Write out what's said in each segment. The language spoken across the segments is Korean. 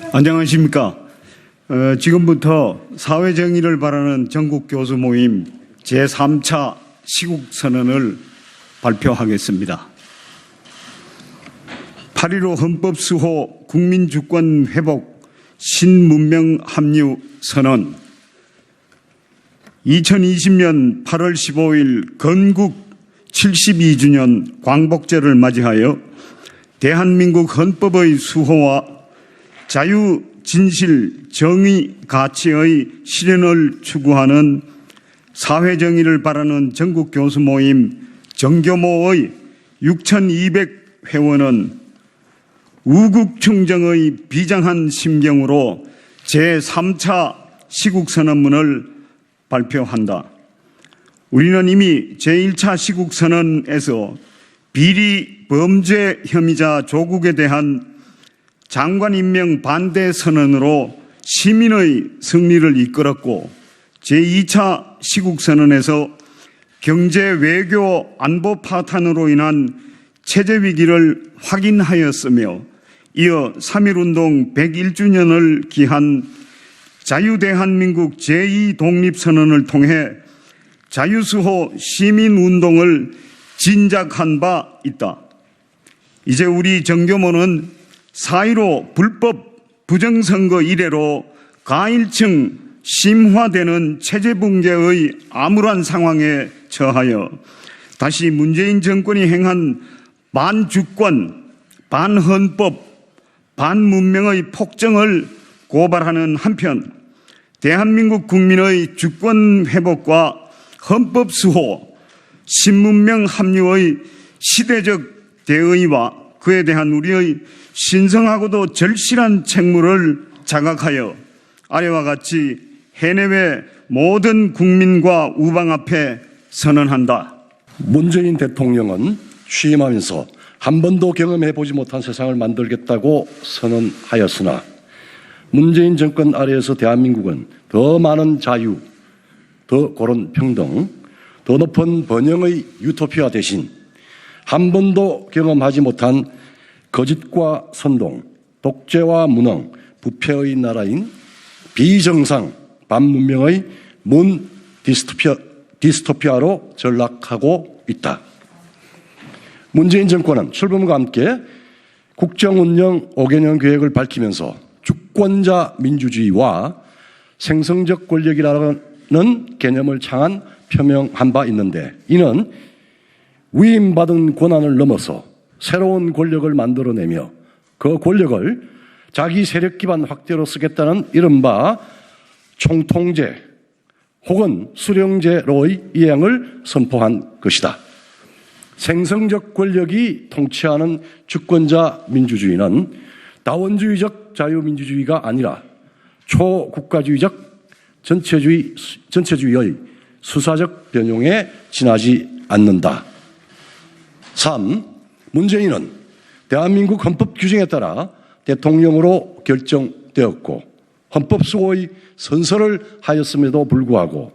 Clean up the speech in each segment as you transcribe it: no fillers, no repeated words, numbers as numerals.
안녕하십니까. 지금부터 사회정의를 바라는 전국교수 모임 제3차 시국선언을 발표하겠습니다. 8.15 헌법수호 국민주권 회복 신문명 합류 선언 2020년 8월 15일 건국 72주년 광복절을 맞이하여 대한민국 헌법의 수호와 자유, 진실, 정의, 가치의 실현을 추구하는 사회정의를 바라는 전국교수 모임 정교모의 6,200회원은 우국충정의 비장한 심경으로 제3차 시국선언문을 발표한다. 우리는 이미 제1차 시국선언에서 비리 범죄 혐의자 조국에 대한 장관 임명 반대 선언으로 시민의 승리를 이끌었고 제2차 시국선언에서 경제, 외교, 안보 파탄으로 인한 체제 위기를 확인하였으며 이어 3.1운동 101주년을 기한 자유대한민국 제2독립선언을 통해 자유수호 시민운동을 진작한 바 있다. 이제 우리 정교모는 4.15 불법 부정선거 이래로 가일층 심화되는 체제붕괴의 암울한 상황에 처하여 다시 문재인 정권이 행한 반주권, 반헌법, 반문명의 폭정을 고발하는 한편 대한민국 국민의 주권 회복과 헌법 수호, 신문명 합류의 시대적 대의와 그에 대한 우리의 신성하고도 절실한 책무를 자각하여 아래와 같이 해내외 모든 국민과 우방 앞에 선언한다. 문재인 대통령은 취임하면서 한 번도 경험해보지 못한 세상을 만들겠다고 선언하였으나 문재인 정권 아래에서 대한민국은 더 많은 자유, 더 고른 평등, 더 높은 번영의 유토피아 대신 한 번도 경험하지 못한 거짓과 선동, 독재와 무능, 부패의 나라인 비정상, 반문명의 문 디스토피아로 전락하고 있다. 문재인 정권은 출범과 함께 국정운영 5개년 계획을 밝히면서 주권자 민주주의와 생성적 권력이라는 개념을 표명한 바 있는데 이는 위임받은 권한을 넘어서 새로운 권력을 만들어내며 그 권력을 자기 세력 기반 확대로 쓰겠다는 이른바 총통제 혹은 수령제로의 이행을 선포한 것이다. 생성적 권력이 통치하는 주권자 민주주의는 다원주의적 자유민주주의가 아니라 초국가주의적 전체주의의 수사적 변형에 지나지 않는다. 3. 문재인은 대한민국 헌법 규정에 따라 대통령으로 결정되었고 헌법 수호의 선서를 하였음에도 불구하고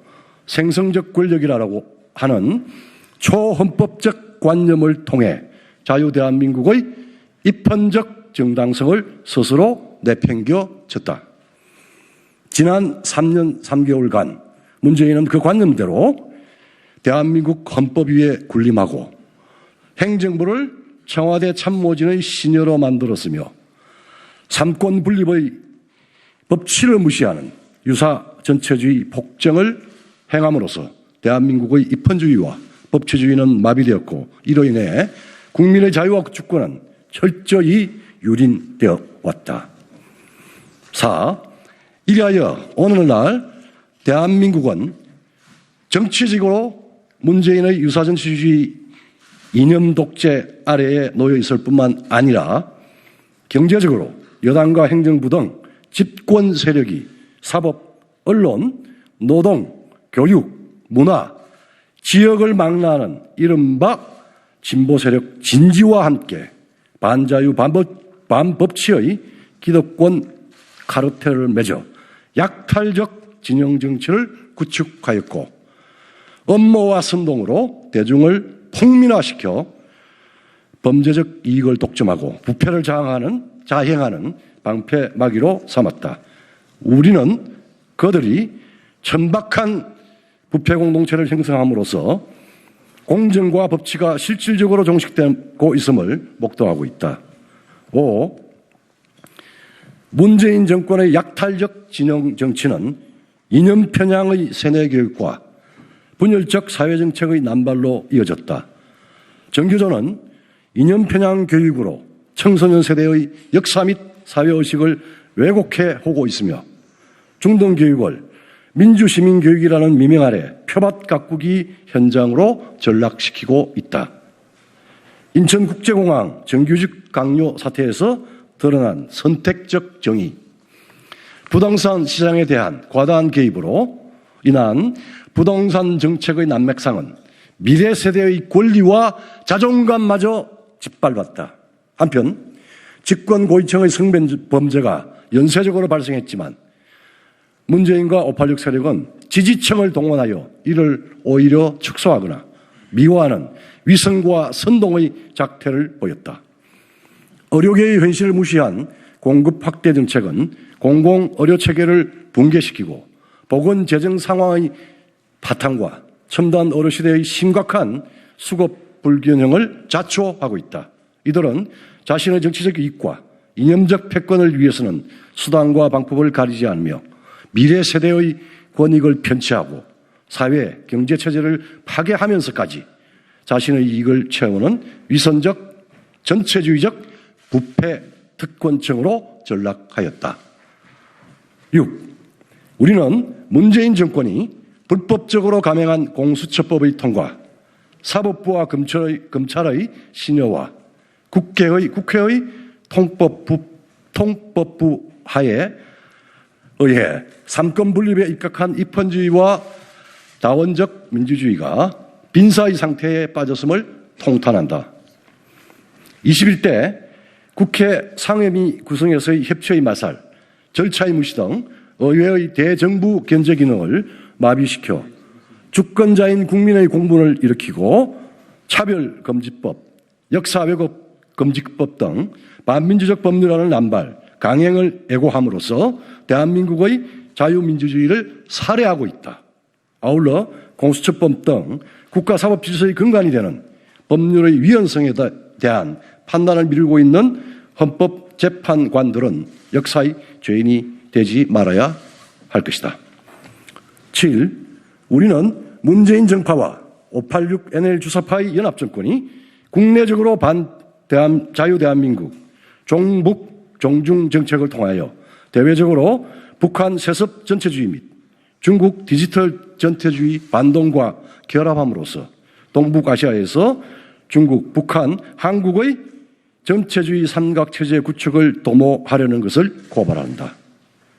생성적 권력이라고 하는 초헌법적 관념을 통해 자유대한민국의 입헌적 정당성을 스스로 내팽겨쳤다. 지난 3년 3개월간 문재인은 그 관념대로 대한민국 헌법 위에 군림하고 행정부를 청와대 참모진의 시녀로 만들었으며 삼권 분립의 법치를 무시하는 유사 전체주의 폭정을 행함으로써 대한민국의 입헌주의와 법치주의는 마비되었고 이로 인해 국민의 자유와 주권은 철저히 유린되어 왔다. 4. 이리하여 오늘날 대한민국은 정치적으로 문재인의 유사전체주의 이념 독재 아래에 놓여 있을 뿐만 아니라 경제적으로 여당과 행정부 등 집권 세력이 사법, 언론, 노동, 교육, 문화, 지역을 망라하는 이른바 진보 세력 진지와 함께 반자유 반법치의 기득권 카르텔을 맺어 약탈적 진영 정치를 구축하였고 음모와 선동으로 대중을 폭민화시켜 범죄적 이익을 독점하고 부패를 자행하는 방패막이로 삼았다. 우리는 그들이 천박한 부패 공동체를 형성함으로써 공정과 법치가 실질적으로 종식되고 있음을 목도하고 있다. 5. 문재인 정권의 약탈적 진영 정치는 이념 편향의 세뇌 교육과 분열적 사회정책의 남발로 이어졌다. 정교조는 이념 편향 교육으로 청소년 세대의 역사 및 사회의식을 왜곡해 오고 있으며 중등교육을 민주시민교육이라는 미명 아래 표밭 가꾸기 현장으로 전락시키고 있다. 인천국제공항 정규직 강요 사태에서 드러난 선택적 정의, 부동산 시장에 대한 과다한 개입으로 인한 부동산 정책의 난맥상은 미래 세대의 권리와 자존감마저 짓밟았다. 한편 집권 고위층의 성범죄가 연쇄적으로 발생했지만 문재인과 586 세력은 지지층을 동원하여 이를 오히려 축소하거나 미화하는 위선과 선동의 작태를 보였다. 의료계의 현실을 무시한 공급 확대 정책은 공공의료체계를 붕괴시키고 보건재정 상황의 바탕과 첨단 의료시대의 심각한 수급 불균형을 자초하고 있다. 이들은 자신의 정치적 이익과 이념적 패권을 위해서는 수단과 방법을 가리지 않으며 미래 세대의 권익을 편취하고 사회, 경제체제를 파괴하면서까지 자신의 이익을 채우는 위선적, 전체주의적 부패 특권층으로 전락하였다. 6. 우리는 문재인 정권이 불법적으로 감행한 공수처법의 통과, 사법부와 검찰의 신여와 국회의 통법부 하에 의해 삼권 분립에 입각한 입헌주의와 다원적 민주주의가 빈사의 상태에 빠졌음을 통탄한다. 21대 국회 상임위 구성에서의 협치의 마살, 절차의 무시 등 의회의 대정부 견제 기능을 마비시켜 주권자인 국민의 공분을 일으키고 차별금지법, 역사왜곡금지법 등 반민주적 법률안을 남발, 강행을 애고함으로써 대한민국의 자유민주주의를 살해하고 있다. 아울러 공수처법 등 국가사법 질서의 근간이 되는 법률의 위헌성에 대한 판단을 미루고 있는 헌법재판관들은 역사의 죄인이 되지 말아야 할 것이다. 7. 우리는 문재인 정파와 586 NL 주사파의 연합정권이 국내적으로 자유대한민국 종북 종중 정책을 통하여 대외적으로 북한 세습 전체주의 및 중국 디지털 전체주의 반동과 결합함으로써 동북아시아에서 중국, 북한, 한국의 전체주의 삼각체제 구축을 도모하려는 것을 고발한다.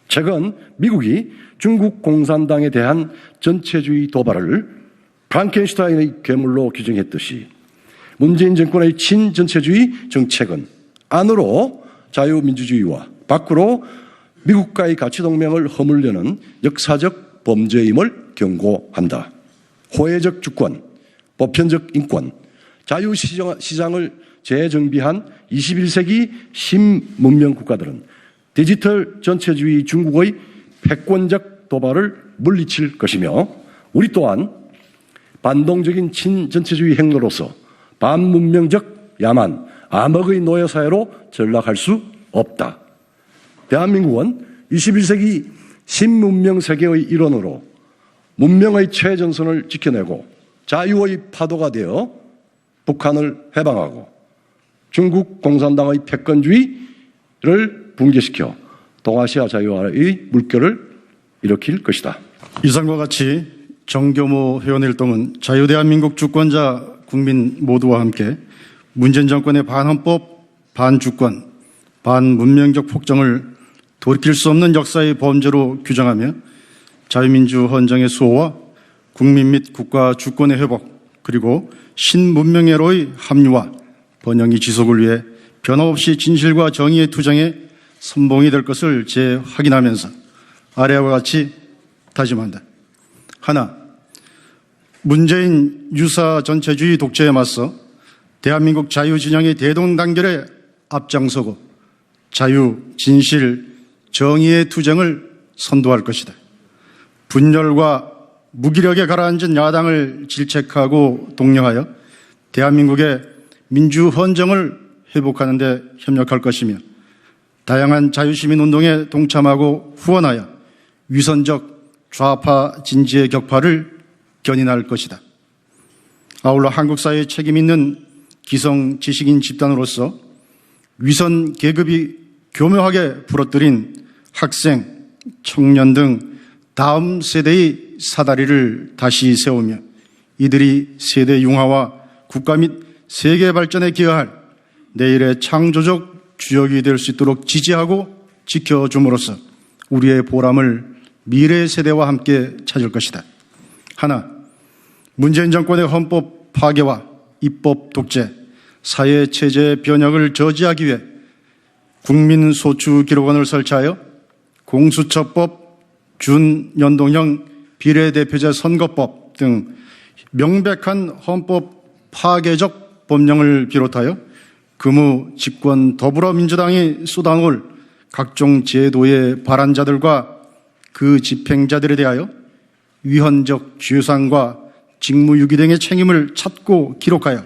최근 미국이 중국 공산당에 대한 전체주의 도발을 프랑켄슈타인의 괴물로 규정했듯이 문재인 정권의 친전체주의 정책은 안으로 자유민주주의와 밖으로 미국과의 가치동맹을 허물려는 역사적 범죄임을 경고한다. 호혜적 주권, 보편적 인권, 자유시장을 재정비한 21세기 신문명 국가들은 디지털 전체주의 중국의 패권적 도발을 물리칠 것이며 우리 또한 반동적인 친전체주의 행로로서 반문명적 야만, 암흑의 노예사회로 전락할 수 없다. 대한민국은 21세기 신문명 세계의 일원으로 문명의 최전선을 지켜내고 자유의 파도가 되어 북한을 해방하고 중국 공산당의 패권주의를 붕괴시켜 동아시아 자유화의 물결을 일으킬 것이다. 이상과 같이 정교모 회원일동은 자유대한민국 주권자 국민 모두와 함께 문재인 정권의 반헌법, 반주권, 반문명적 폭정을 돌이킬 수 없는 역사의 범죄로 규정하며 자유민주 헌정의 수호와 국민 및 국가 주권의 회복 그리고 신문명애로의 합리화, 번영이 지속을 위해 변함없이 진실과 정의의 투쟁에 선봉이 될 것을 재확인하면서 아래와 같이 다짐한다. 하나, 문재인 유사 전체주의 독재에 맞서 대한민국 자유진영의 대동단결에 앞장서고 자유, 진실, 정의의 투쟁을 선도할 것이다. 분열과 무기력에 가라앉은 야당을 질책하고 독려하여 대한민국의 민주헌정을 회복하는 데 협력할 것이며 다양한 자유시민운동에 동참하고 후원하여 위선적 좌파 진지의 격파를 견인할 것이다. 아울러 한국 사회에 책임 있는 기성 지식인 집단으로서 위선 계급이 교묘하게 부러뜨린 학생, 청년 등 다음 세대의 사다리를 다시 세우며 이들이 세대 융화와 국가 및 세계 발전에 기여할 내일의 창조적 주역이 될 수 있도록 지지하고 지켜줌으로써 우리의 보람을 미래 세대와 함께 찾을 것이다. 하나, 문재인 정권의 헌법 파괴와 입법 독재, 사회 체제 변혁을 저지하기 위해 국민소추기록원을 설치하여 공수처법, 준연동형 비례대표제 선거법 등 명백한 헌법 파괴적 법령을 비롯하여 금우 집권 더불어민주당이 쏟아놓을 각종 제도의 발안자들과 그 집행자들에 대하여 위헌적 죄상과 직무유기 등의 책임을 찾고 기록하여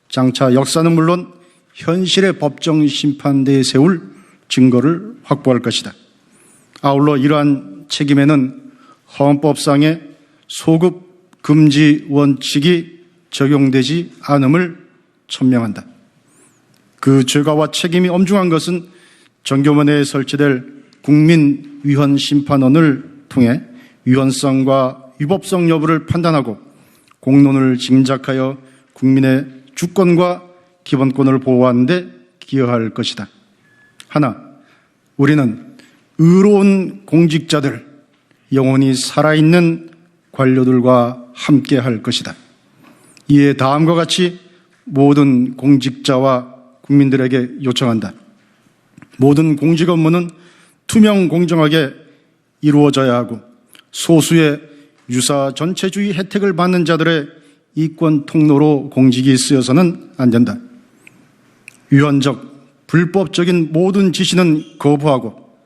장차 역사는 물론 현실의 법정 심판대에 세울 증거를 확보할 것이다. 아울러 이러한 책임에는 헌법상의 소급 금지 원칙이 적용되지 않음을 천명한다. 그 죄가와 책임이 엄중한 것은 정교문에 설치될 국민위헌심판원을 통해 위헌성과 위법성 여부를 판단하고 공론을 징작하여 국민의 주권과 기본권을 보호하는 데 기여할 것이다. 하나, 우리는 의로운 공직자들, 영원히 살아있는 관료들과 함께 할 것이다. 이에 다음과 같이 모든 공직자와 국민들에게 요청한다. 모든 공직 업무는 투명 공정하게 이루어져야 하고 소수의 유사 전체주의 혜택을 받는 자들의 이권 통로로 공직이 쓰여서는 안 된다. 위헌적, 불법적인 모든 지시는 거부하고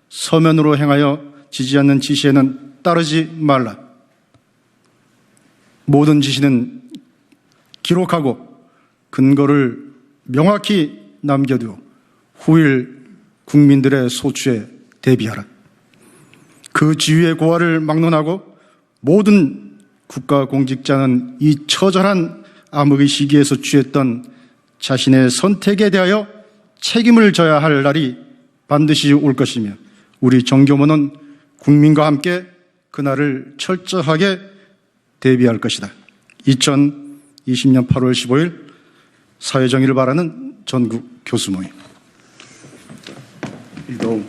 서면으로 행하여 지지 않는 지시에는 따르지 말라. 모든 지시는 기록하고 근거를 명확히 남겨두어 후일 국민들의 소추에 대비하라. 그 지위의 고하를 막론하고 모든 국가 공직자는 이 처절한 암흑의 시기에서 취했던 자신의 선택에 대하여 책임을 져야 할 날이 반드시 올 것이며 우리 정교모는 국민과 함께 그날을 철저하게 대비할 것이다. 2020년 8월 15일 사회정의를 바라는 전국 교수모임. 이동